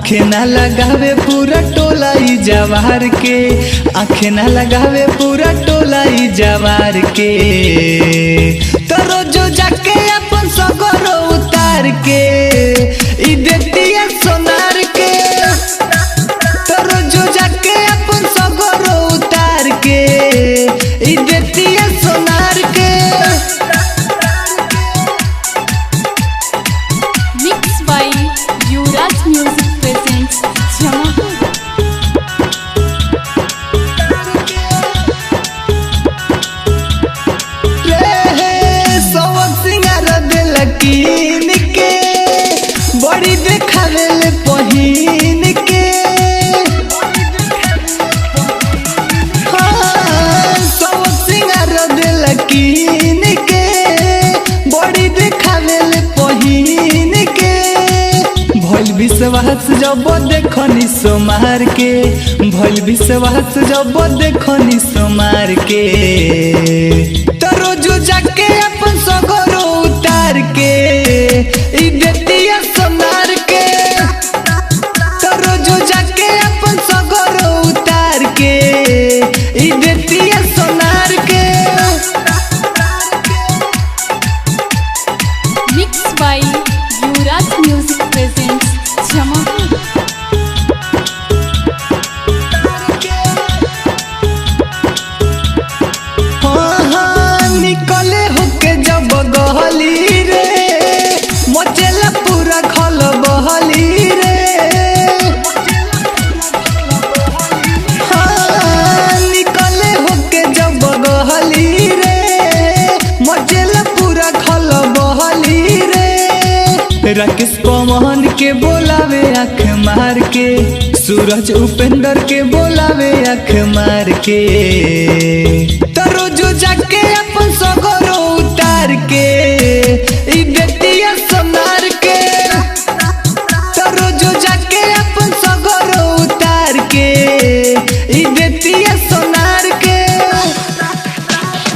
आँखें ना लगावे पूरा टोला ई जवार के, आँखें ना लगावे पूरा टोला ई जवार के। तो रोजो जाके अपन सगरो उतार के ई देतिया सोनार के। तो रोजो जाके अपन सगरो उतार के ई देतिया सोनार के। Mixed by Yuvraj Music presents Jamapur। लकीन के बड़ी देखावेले पहिन के, सब सिंगार दे लकीन के बड़ी देखावेले पहिन के। भइल विश्वास जब देखनी सोमार के, भइल विश्वास जब देखनी सोमार के। तो रोजो जाके अपन सगरो उतार के ई देतिया सोनार के। तो रोजो जाके अपन सगरो उतार के ई देतिया सोनार के। Mixed by Yuvraj Music presents Jamapur। निकले होके जब गहली रे मचेला पूरा खल बहली रे। निकले होके जब गहली रे मचेला पूरा खल बहली रे। राकेश पवन के बोलावे आँख मार के, सूरज उपेंद्र के बोलावे आँख मार के। तो रोजो जाके अपन सगरो उतार के ई देतिया सोनार के। तो रोजो जाके अपन सगरो उतार के ई देतिया सोनार के।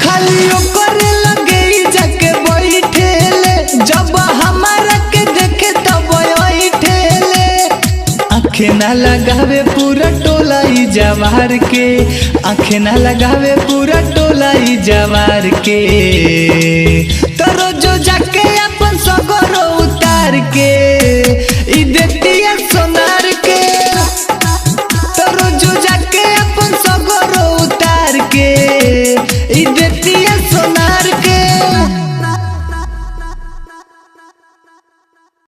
खाली ओकरे लगे ई जाके बैठेले, जब हमारा के देखे तब बैठेले। आँखें ना लगावे पूरा टोला ई जवार के, आँखें ना लगावे पूरा टोला ई जवार के। तो रोजो जाके अपन सगरो उतार के